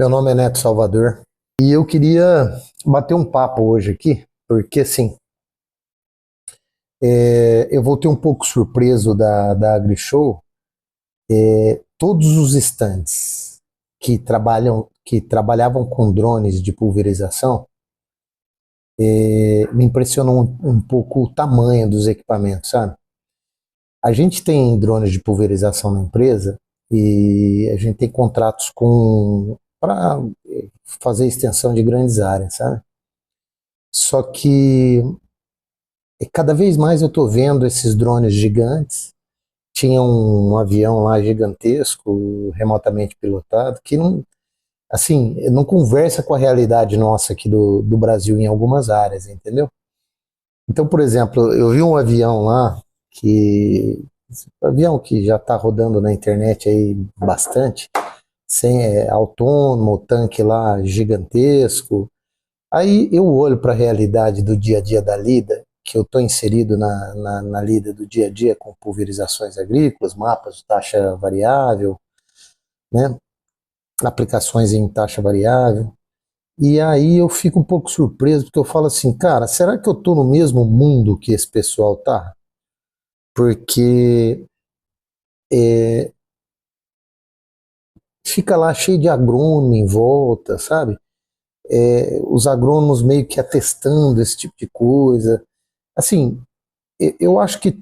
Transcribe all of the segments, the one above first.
Meu nome é Neto Salvador e eu queria bater um papo hoje aqui, porque assim, eu voltei um pouco surpreso da AgriShow. Todos os estandes que trabalhavam com drones de pulverização, me impressionou um pouco o tamanho dos equipamentos, sabe? A gente tem drones de pulverização na empresa e a gente tem contratos com para fazer extensão de grandes áreas, sabe? Só que cada vez mais eu estou vendo esses drones gigantes. Tinha um avião lá gigantesco, remotamente pilotado, que não, assim, não conversa com a realidade nossa aqui do Brasil em algumas áreas, entendeu? Então, por exemplo, eu vi um avião lá avião que já está rodando na internet aí bastante, autônomo, tanque lá gigantesco. Aí eu olho para a realidade do dia a dia da lida, que eu estou inserido na lida do dia a dia com pulverizações agrícolas, mapas de taxa variável, né, aplicações em taxa variável. E aí eu fico um pouco surpreso, porque eu falo assim, cara, será que eu estou no mesmo mundo que esse pessoal tá? Porque é, fica lá cheio de agrônomo em volta, sabe? Os agrônomos meio que atestando esse tipo de coisa. Assim, eu acho que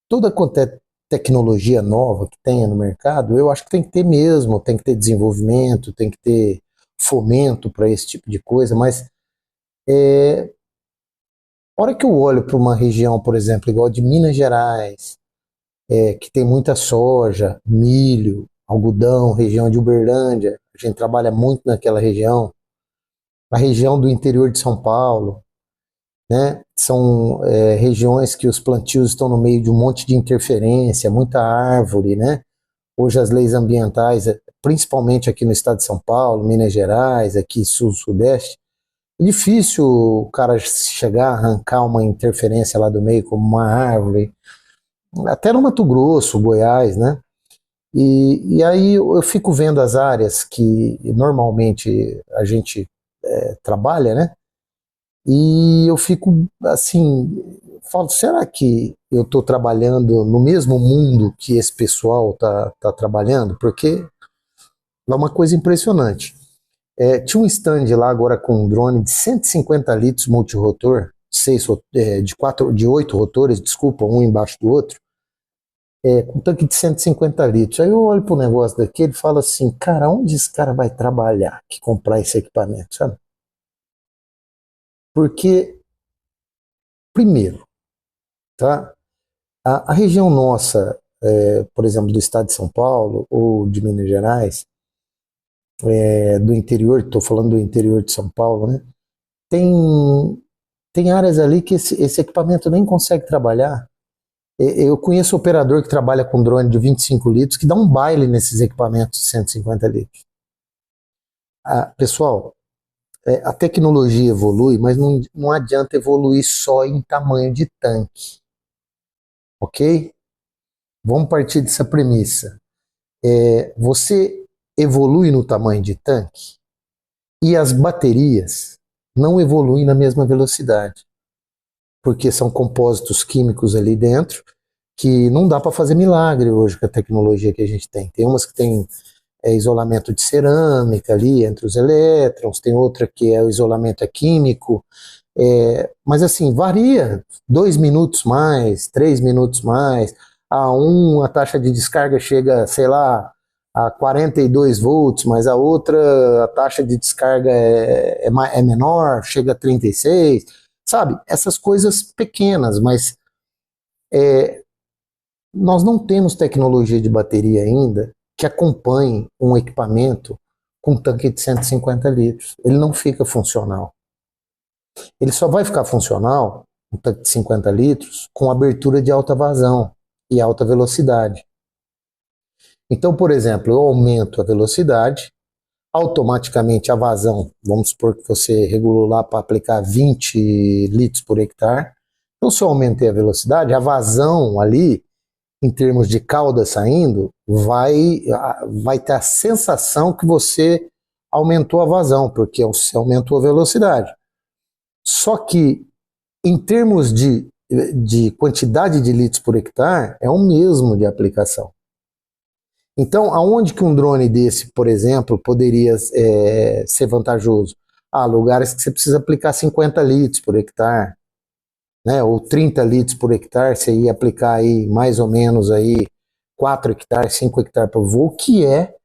toda quanto é tecnologia nova que tenha no mercado, eu acho que tem que ter mesmo, tem que ter desenvolvimento, tem que ter fomento para esse tipo de coisa, mas a hora que eu olho para uma região, por exemplo, igual de Minas Gerais, que tem muita soja, milho, algodão, região de Uberlândia, a gente trabalha muito naquela região, a região do interior de São Paulo, né? São regiões que os plantios estão no meio de um monte de interferência, muita árvore, né? Hoje as leis ambientais, principalmente aqui no estado de São Paulo, Minas Gerais, aqui sul, sudeste, é difícil o cara chegar a arrancar uma interferência lá do meio, como uma árvore, até no Mato Grosso, Goiás, né? E aí eu fico vendo as áreas que normalmente a gente trabalha, né? E eu fico assim, falo, será que eu estou trabalhando no mesmo mundo que esse pessoal tá trabalhando? Porque é uma coisa impressionante. Tinha um stand lá agora com um drone de 150 litros multirotor, de 8 rotores, desculpa, um embaixo do outro, com um tanque de 150 litros. Aí eu olho pro negócio daquele e falo assim, cara, onde esse cara vai trabalhar que comprar esse equipamento, sabe? Porque, primeiro, tá? A região nossa, por exemplo, do estado de São Paulo ou de Minas Gerais, do interior, estou falando do interior de São Paulo, né? Tem, tem áreas ali que esse equipamento nem consegue trabalhar. Eu conheço operador que trabalha com drone de 25 litros que dá um baile nesses equipamentos de 150 litros. Pessoal, a tecnologia evolui, mas não adianta evoluir só em tamanho de tanque, ok? Vamos partir dessa premissa. Você evolui no tamanho de tanque e as baterias não evoluem na mesma velocidade, porque são compósitos químicos ali dentro que não dá para fazer milagre hoje com a tecnologia que a gente tem. Tem umas que tem isolamento de cerâmica ali entre os elétrons, tem outra que o isolamento é químico, mas assim, varia, 2 minutos mais, 3 minutos mais, a taxa de descarga chega, sei lá, a 42 volts, mas a outra, a taxa de descarga é menor, chega a 36, sabe? Essas coisas pequenas, mas nós não temos tecnologia de bateria ainda que acompanhe um equipamento com um tanque de 150 litros. Ele não fica funcional. Ele só vai ficar funcional, um tanque de 50 litros, com abertura de alta vazão e alta velocidade. Então, por exemplo, eu aumento a velocidade, automaticamente a vazão, vamos supor que você regulou lá para aplicar 20 litros por hectare. Então, se eu aumentei a velocidade, a vazão ali, em termos de cauda saindo, vai ter a sensação que você aumentou a vazão, porque você aumentou a velocidade. Só que, em termos de quantidade de litros por hectare, é o mesmo de aplicação. Então, aonde que um drone desse, por exemplo, poderia ser vantajoso? Lugares que você precisa aplicar 50 litros por hectare, né, ou 30 litros por hectare, você ia aplicar aí mais ou menos aí 4 hectares, 5 hectares por voo, que é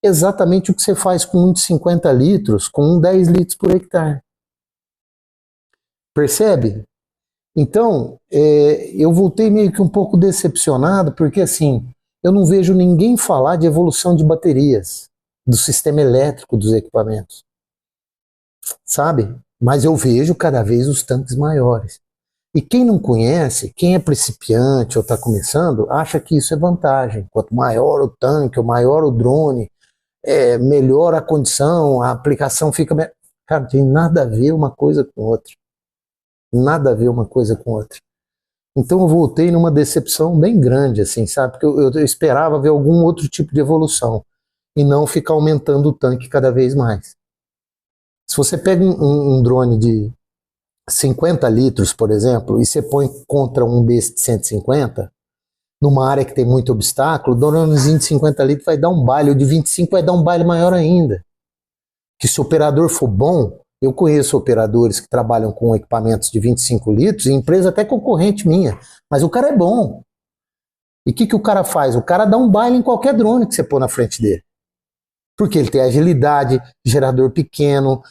exatamente o que você faz com um de 50 litros, com um 10 litros por hectare. Percebe? Então, eu voltei meio que um pouco decepcionado, porque assim, eu não vejo ninguém falar de evolução de baterias, do sistema elétrico dos equipamentos, sabe? Mas eu vejo cada vez os tanques maiores. E quem não conhece, quem é principiante ou está começando, acha que isso é vantagem. Quanto maior o tanque, ou maior o drone, melhor a condição, a aplicação fica... Cara, não tem nada a ver uma coisa com outra. Nada a ver uma coisa com outra. Então eu voltei numa decepção bem grande, assim, sabe? Porque eu esperava ver algum outro tipo de evolução e não ficar aumentando o tanque cada vez mais. Se você pega um drone de 50 litros, por exemplo, e você põe contra um desse de 150, numa área que tem muito obstáculo, o dronezinho de 50 litros vai dar um baile, o de 25 vai dar um baile maior ainda. Que se o operador for bom, eu conheço operadores que trabalham com equipamentos de 25 litros, empresa até concorrente minha, mas o cara é bom. E o que o cara faz? O cara dá um baile em qualquer drone que você pôr na frente dele. Porque ele tem agilidade, gerador pequeno,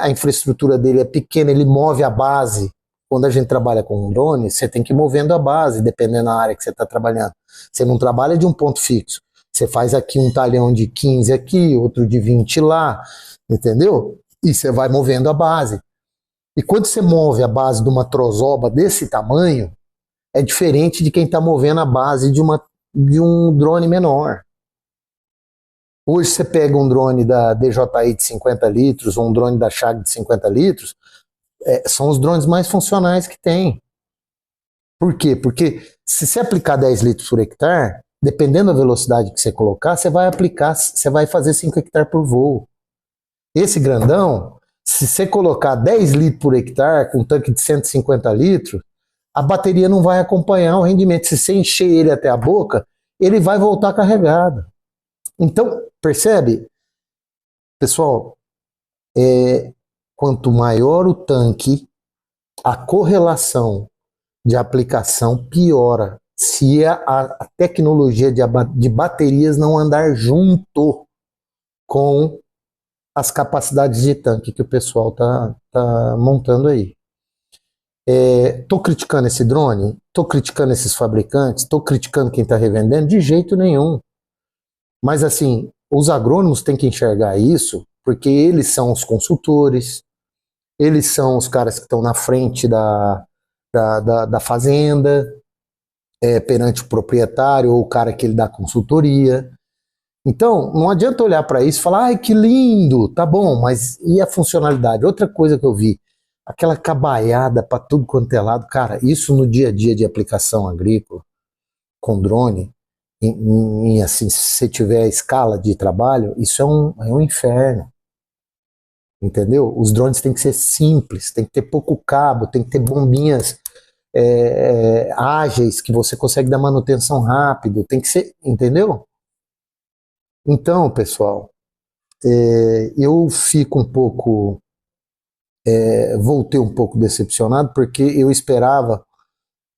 a infraestrutura dele é pequena, ele move a base. Quando a gente trabalha com um drone, você tem que ir movendo a base, dependendo da área que você está trabalhando. Você não trabalha de um ponto fixo. Você faz aqui um talhão de 15 aqui, outro de 20 lá, entendeu? E você vai movendo a base. E quando você move a base de uma trozoba desse tamanho, é diferente de quem está movendo a base de um drone menor. Hoje você pega um drone da DJI de 50 litros, ou um drone da Shag de 50 litros, são os drones mais funcionais que tem. Por quê? Porque se você aplicar 10 litros por hectare, dependendo da velocidade que você colocar, você vai fazer 5 hectares por voo. Esse grandão, se você colocar 10 litros por hectare com um tanque de 150 litros, a bateria não vai acompanhar o rendimento. Se você encher ele até a boca, ele vai voltar carregado. Então, percebe? Pessoal, quanto maior o tanque, a correlação de aplicação piora. Se a tecnologia de baterias não andar junto com as capacidades de tanque que o pessoal tá montando aí. Tô criticando esse drone? Tô criticando esses fabricantes? Tô criticando quem está revendendo? De jeito nenhum. Mas assim, os agrônomos têm que enxergar isso, porque eles são os consultores, eles são os caras que estão na frente da fazenda, perante o proprietário ou o cara que ele dá consultoria. Então, não adianta olhar para isso e falar, ai, que lindo, tá bom, mas e a funcionalidade? Outra coisa que eu vi, aquela cabaiada para tudo quanto é lado, cara, isso no dia a dia de aplicação agrícola, com drone, assim, se você tiver a escala de trabalho, isso é um inferno. Entendeu? Os drones têm que ser simples, tem que ter pouco cabo, tem que ter bombinhas ágeis, que você consegue dar manutenção rápido, tem que ser, entendeu? Então, pessoal, eu fico um pouco, voltei um pouco decepcionado, porque eu esperava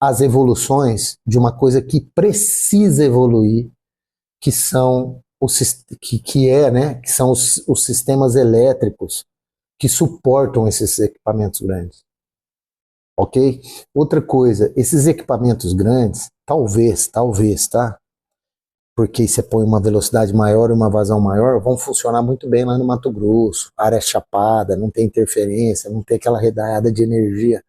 as evoluções de uma coisa que precisa evoluir, que são que são os sistemas elétricos que suportam esses equipamentos grandes. Ok? Outra coisa, esses equipamentos grandes, talvez, tá? Porque você põe uma velocidade maior e uma vazão maior, vão funcionar muito bem lá no Mato Grosso, área chapada, não tem interferência, não tem aquela redaiada de energia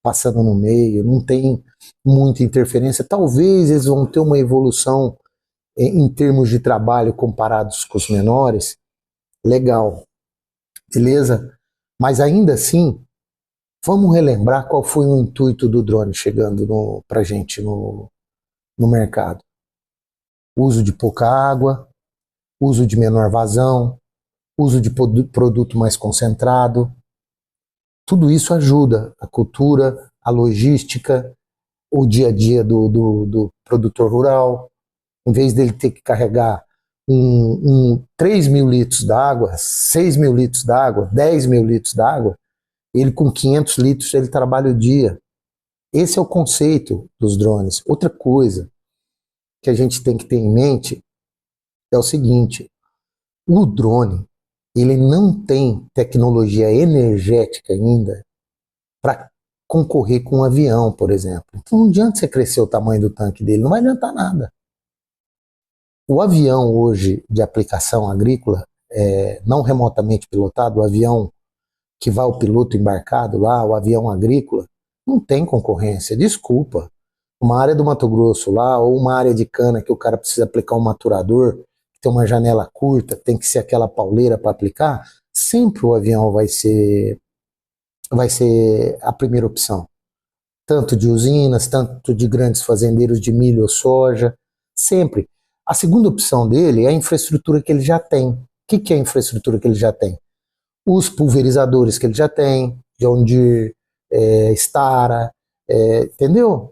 passando no meio, não tem muita interferência. Talvez eles vão ter uma evolução em termos de trabalho comparados com os menores, legal, beleza? Mas ainda assim, vamos relembrar qual foi o intuito do drone chegando para a gente no mercado. Uso de pouca água, uso de menor vazão, uso de produto mais concentrado. Tudo isso ajuda a cultura, a logística, o dia a dia do produtor rural. Em vez dele ter que carregar 3 mil litros d'água, 6 mil litros d'água, 10 mil litros d'água, ele com 500 litros ele trabalha o dia. Esse é o conceito dos drones. Outra coisa que a gente tem que ter em mente é o seguinte: o drone, ele não tem tecnologia energética ainda para concorrer com um avião, por exemplo. Então não adianta você crescer o tamanho do tanque dele, não vai adiantar nada. O avião hoje de aplicação agrícola, não remotamente pilotado, o avião que vai o piloto embarcado lá, o avião agrícola, não tem concorrência, desculpa. Uma área do Mato Grosso lá, ou uma área de cana que o cara precisa aplicar um maturador, que tem uma janela curta, tem que ser aquela pauleira para aplicar, sempre o avião vai ser a primeira opção. Tanto de usinas, tanto de grandes fazendeiros de milho ou soja, sempre. A segunda opção dele é a infraestrutura que ele já tem. O que é a infraestrutura que ele já tem? Os pulverizadores que ele já tem, John Deere, Stara, entendeu?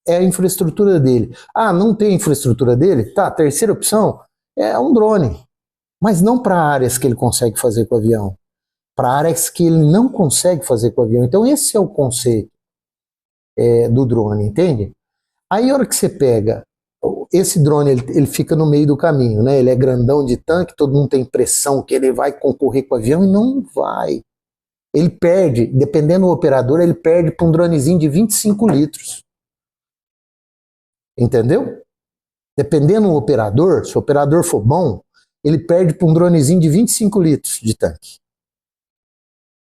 É a infraestrutura dele. Ah, não tem infraestrutura dele? Tá, a terceira opção é um drone. Mas não para áreas que ele consegue fazer com o avião. Para áreas que ele não consegue fazer com o avião. Então esse é o conceito do drone, entende? Aí a hora que você pega, esse drone ele fica no meio do caminho, né? Ele é grandão de tanque, todo mundo tem impressão que ele vai concorrer com o avião e não vai. Ele perde, dependendo do operador, ele perde para um dronezinho de 25 litros. Entendeu? Dependendo do operador, se o operador for bom, ele perde para um dronezinho de 25 litros de tanque.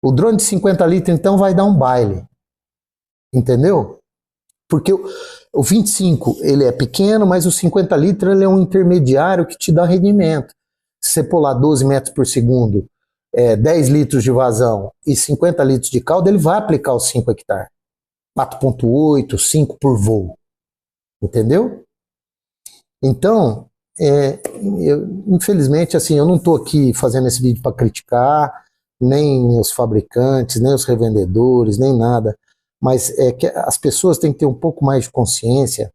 O drone de 50 litros, então, vai dar um baile. Entendeu? Porque o 25 ele é pequeno, mas o 50 litros ele é um intermediário que te dá rendimento. Se você pular 12 metros por segundo, 10 litros de vazão e 50 litros de calda, ele vai aplicar os 5 hectares. 4,8, 5 por voo. Entendeu? Então, infelizmente, assim, eu não estou aqui fazendo esse vídeo para criticar nem os fabricantes, nem os revendedores, nem nada. Mas que as pessoas têm que ter um pouco mais de consciência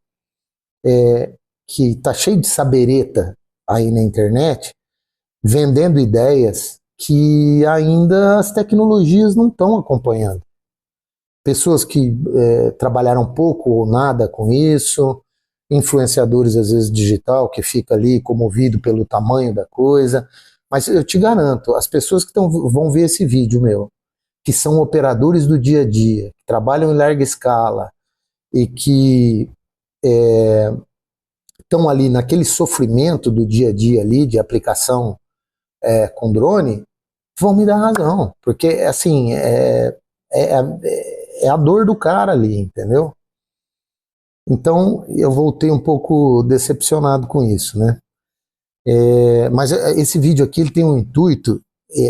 que está cheio de sabereta aí na internet, vendendo ideias que ainda as tecnologias não estão acompanhando. Pessoas que trabalharam pouco ou nada com isso, influenciadores às vezes digital, que fica ali comovido pelo tamanho da coisa. Mas eu te garanto, as pessoas que vão ver esse vídeo meu, que são operadores do dia a dia, que trabalham em larga escala e que estão ali naquele sofrimento do dia a dia ali, de aplicação com drone, vão me dar razão, porque assim, é a dor do cara ali, entendeu? Então eu voltei um pouco decepcionado com isso, né? Mas esse vídeo aqui ele tem um intuito.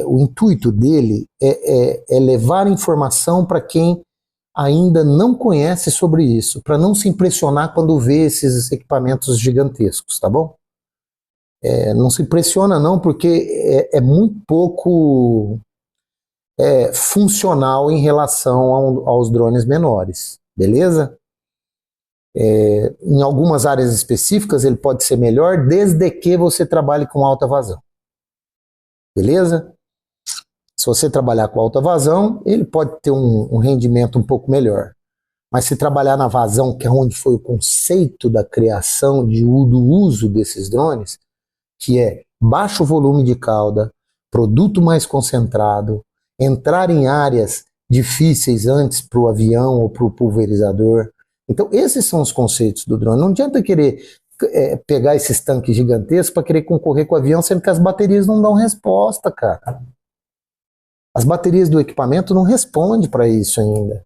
O intuito dele é levar informação para quem ainda não conhece sobre isso, para não se impressionar quando vê esses equipamentos gigantescos, tá bom? Não se impressiona não, porque é muito pouco funcional em relação aos drones menores, beleza? Em algumas áreas específicas ele pode ser melhor, desde que você trabalhe com alta vazão. Beleza? Se você trabalhar com alta vazão, ele pode ter um rendimento um pouco melhor. Mas se trabalhar na vazão, que é onde foi o conceito da criação do uso desses drones, que é baixo volume de cauda, produto mais concentrado, entrar em áreas difíceis antes para o avião ou para o pulverizador. Então esses são os conceitos do drone. Não adianta querer pegar esses tanques gigantescos para querer concorrer com o avião, sendo que as baterias não dão resposta, cara. As baterias do equipamento não respondem para isso ainda.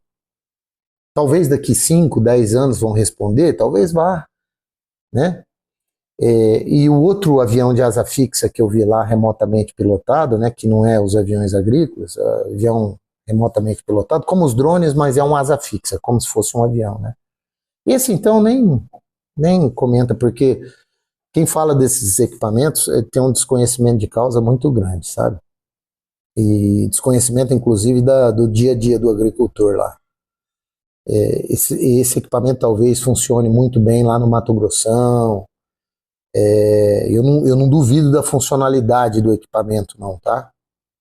Talvez daqui 5, 10 anos vão responder, talvez vá, né? E o outro avião de asa fixa que eu vi lá remotamente pilotado, né, que não é os aviões agrícolas, avião remotamente pilotado, como os drones, mas é um asa fixa, como se fosse um avião, né? Esse então nem comenta, porque quem fala desses equipamentos tem um desconhecimento de causa muito grande, sabe? E desconhecimento, inclusive, do dia a dia do agricultor lá. Esse equipamento talvez funcione muito bem lá no Mato Grossão. Eu não duvido da funcionalidade do equipamento, não, tá?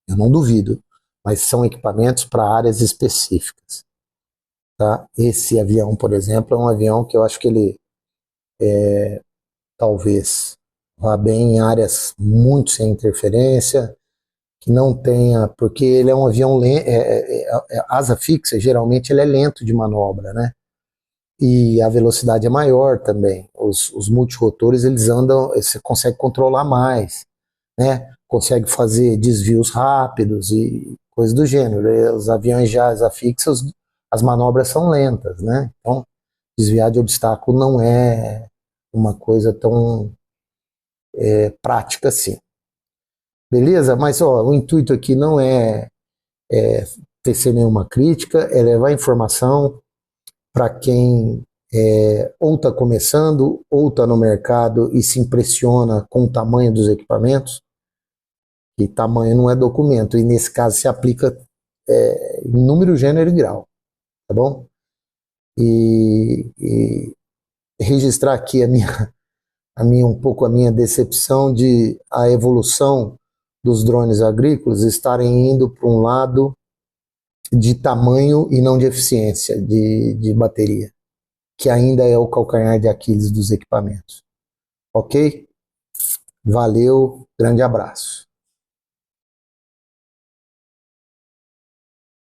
Eu não duvido. Mas são equipamentos para áreas específicas, tá? Esse avião, por exemplo, é um avião que eu acho que ele talvez vá bem em áreas muito sem interferência, que não tenha, porque ele é um avião asa fixa, geralmente ele é lento de manobra, né? E a velocidade é maior também. Os multirotores, eles andam, você consegue controlar mais, né? Consegue fazer desvios rápidos e coisas do gênero. E os aviões já asa fixa, as manobras são lentas, né? Então, desviar de obstáculo não é uma coisa tão prática assim. Beleza? Mas ó, o intuito aqui não é tecer nenhuma crítica, é levar informação para quem ou está começando ou está no mercado e se impressiona com o tamanho dos equipamentos, e tamanho não é documento, e nesse caso se aplica em número, gênero e grau, tá bom? E registrar aqui um pouco a minha decepção de a evolução dos drones agrícolas estarem indo para um lado de tamanho e não de eficiência de bateria, que ainda é o calcanhar de Aquiles dos equipamentos. Ok? Valeu, grande abraço.